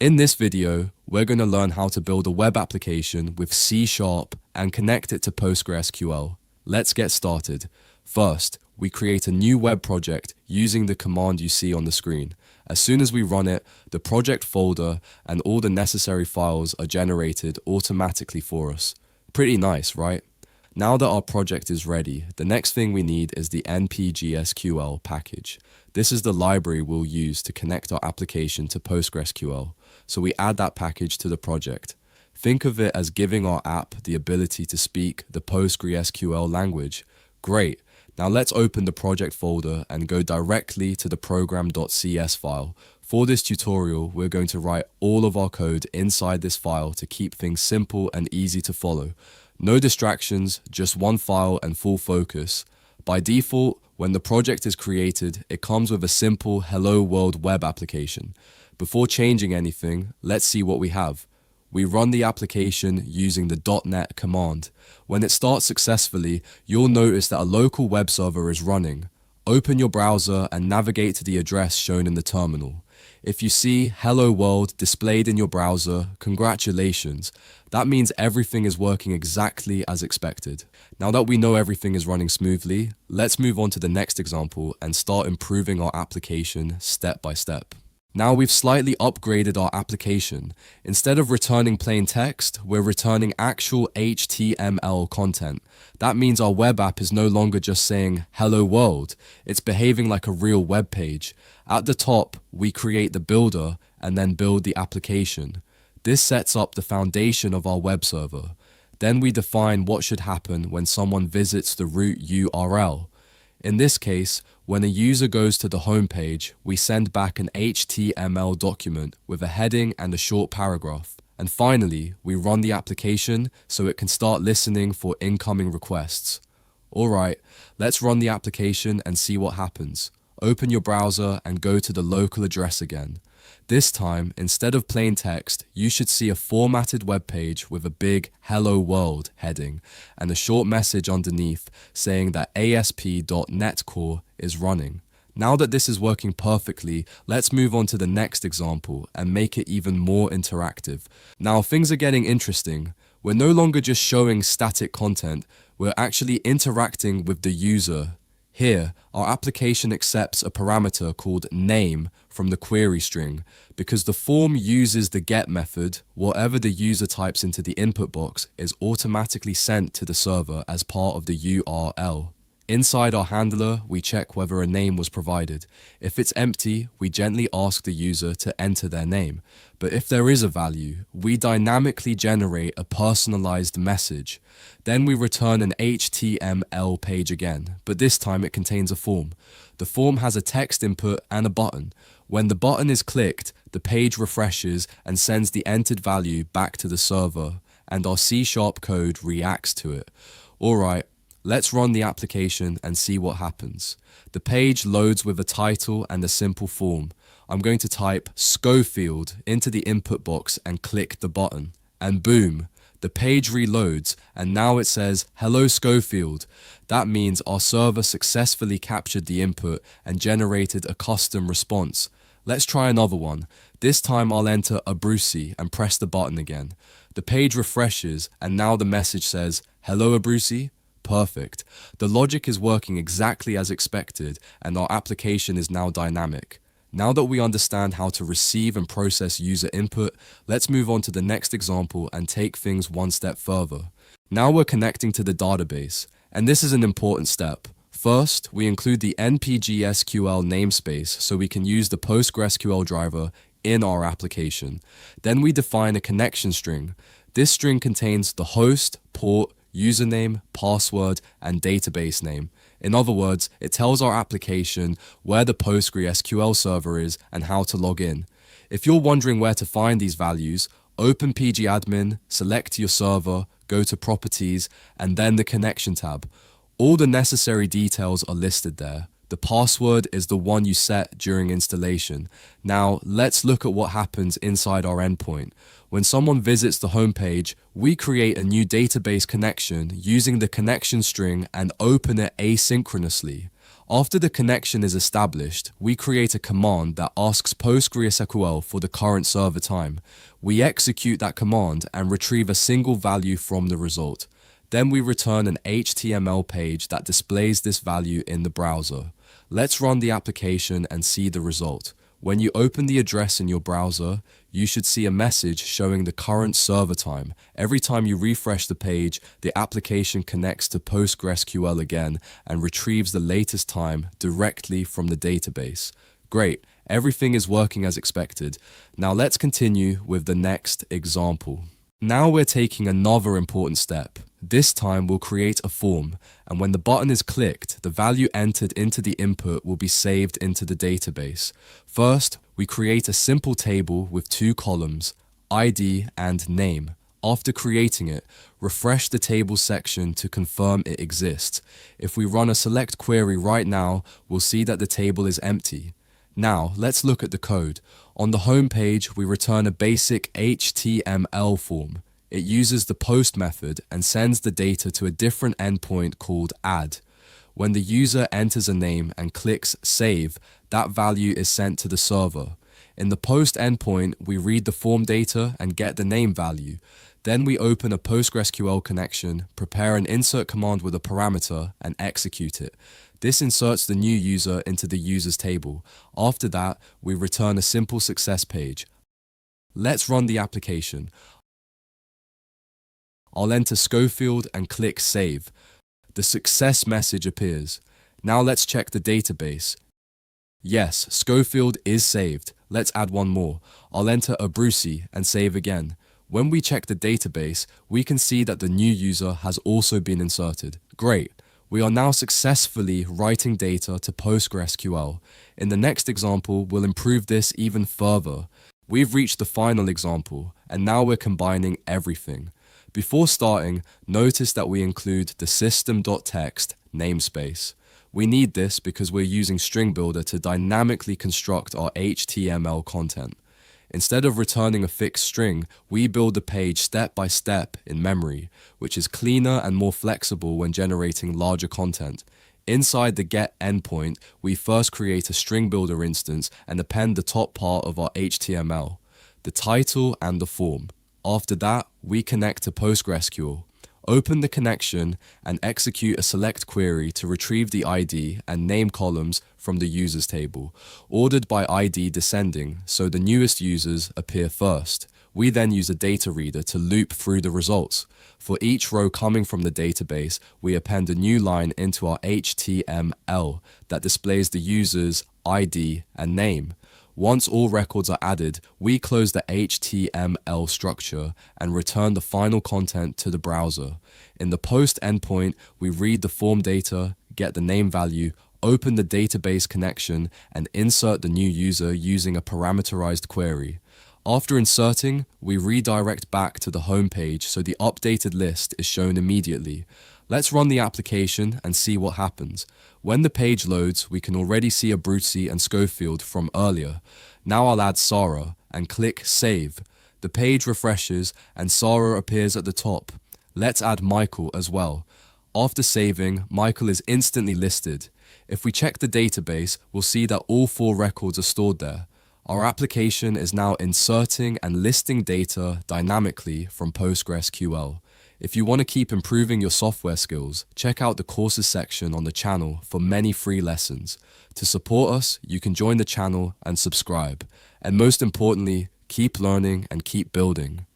In this video, we're going to learn how to build a web application with C# and connect it to PostgreSQL. Let's get started. First, we create a new web project using the command you see on the screen. As soon as we run it, the project folder and all the necessary files are generated automatically for us. Pretty nice, right? Now that our project is ready, the next thing we need is the Npgsql package. This is the library we'll use to connect our application to PostgreSQL. So we add that package to the project. Think of it as giving our app the ability to speak the PostgreSQL language. Great. Now let's open the project folder and go directly to the program.cs file. For this tutorial, we're going to write all of our code inside this file to keep things simple and easy to follow. No distractions, just one file and full focus. By default, when the project is created, it comes with a simple Hello World web application. Before changing anything, let's see what we have. We run the application using the .NET command. When it starts successfully, you'll notice that a local web server is running. Open your browser and navigate to the address shown in the terminal. If you see Hello World displayed in your browser, congratulations. That means everything is working exactly as expected. Now that we know everything is running smoothly, let's move on to the next example and start improving our application step by step. Now we've slightly upgraded our application. Instead of returning plain text, we're returning actual HTML content. That means our web app is no longer just saying hello world. It's behaving like a real web page. At the top, we create the builder and then build the application. This sets up the foundation of our web server. Then we define what should happen when someone visits the root URL. In this case, when a user goes to the home page, we send back an HTML document with a heading and a short paragraph. And finally, we run the application so it can start listening for incoming requests. Alright, let's run the application and see what happens. Open your browser and go to the local address again. This time, instead of plain text, you should see a formatted web page with a big Hello World heading and a short message underneath saying that ASP.NET Core is running. Now that this is working perfectly, let's move on to the next example and make it even more interactive. Now things are getting interesting. We're no longer just showing static content, we're actually interacting with the user. Here, our application accepts a parameter called name from the query string. Because the form uses the get method, whatever the user types into the input box is automatically sent to the server as part of the URL. Inside our handler, we check whether a name was provided. If it's empty, we gently ask the user to enter their name. But if there is a value, we dynamically generate a personalized message. Then we return an HTML page again, but this time it contains a form. The form has a text input and a button. When the button is clicked, the page refreshes and sends the entered value back to the server, and our C# code reacts to it. Alright, let's run the application and see what happens. The page loads with a title and a simple form. I'm going to type Schofield into the input box and click the button. And boom, the page reloads and now it says, Hello Schofield. That means our server successfully captured the input and generated a custom response. Let's try another one. This time I'll enter Abrusi and press the button again. The page refreshes and now the message says, Hello Abrusi. Perfect. The logic is working exactly as expected and our application is now dynamic. Now that we understand how to receive and process user input, let's move on to the next example and take things one step further. Now we're connecting to the database, and this is an important step. First, we include the Npgsql namespace so we can use the PostgreSQL driver in our application. Then we define a connection string. This string contains the host, port, username, password, and database name. In other words, it tells our application where the PostgreSQL server is and how to log in. If you're wondering where to find these values, open pgadmin, select your server, go to Properties, and then the Connection tab. All the necessary details are listed there. The password is the one you set during installation. Now, let's look at what happens inside our endpoint. When someone visits the homepage, we create a new database connection using the connection string and open it asynchronously. After the connection is established, we create a command that asks PostgreSQL for the current server time. We execute that command and retrieve a single value from the result. Then we return an HTML page that displays this value in the browser. Let's run the application and see the result. When you open the address in your browser, you should see a message showing the current server time. Every time you refresh the page, the application connects to PostgreSQL again and retrieves the latest time directly from the database. Great, everything is working as expected. Now let's continue with the next example. Now we're taking another important step. This time we'll create a form, and when the button is clicked, the value entered into the input will be saved into the database. First, we create a simple table with two columns, ID and name. After creating it, refresh the table section to confirm it exists. If we run a select query right now, we'll see that the table is empty. Now, let's look at the code. On the home page, we return a basic HTML form. It uses the post method and sends the data to a different endpoint called add. When the user enters a name and clicks save, that value is sent to the server. In the post endpoint, we read the form data and get the name value. Then we open a PostgreSQL connection, prepare an insert command with a parameter, and execute it. This inserts the new user into the users table. After that, we return a simple success page. Let's run the application. I'll enter Schofield and click Save. The success message appears. Now let's check the database. Yes, Schofield is saved. Let's add one more. I'll enter Abruzzi and save again. When we check the database, we can see that the new user has also been inserted. Great. We are now successfully writing data to PostgreSQL. In the next example, we'll improve this even further. We've reached the final example, and now we're combining everything. Before starting, notice that we include the system.txt namespace. We need this because we're using String Builder to dynamically construct our HTML content. Instead of returning a fixed string, we build the page step by step in memory, which is cleaner and more flexible when generating larger content. Inside the get endpoint, we first create a String Builder instance and append the top part of our HTML, the title and the form. After that, we connect to PostgreSQL. Open the connection and execute a select query to retrieve the ID and name columns from the users table, ordered by ID descending, so the newest users appear first. We then use a data reader to loop through the results. For each row coming from the database, we append a new line into our HTML that displays the user's ID and name. Once all records are added, we close the HTML structure and return the final content to the browser. In the post endpoint, we read the form data, get the name value, open the database connection, and insert the new user using a parameterized query. After inserting, we redirect back to the home page so the updated list is shown immediately. Let's run the application and see what happens. When the page loads, we can already see Abruzzi and Schofield from earlier. Now I'll add Sarah and click Save. The page refreshes and Sarah appears at the top. Let's add Michael as well. After saving, Michael is instantly listed. If we check the database, we'll see that all 4 records are stored there. Our application is now inserting and listing data dynamically from PostgreSQL. If you want to keep improving your software skills, check out the courses section on the channel for many free lessons. To support us, you can join the channel and subscribe. And most importantly, keep learning and keep building.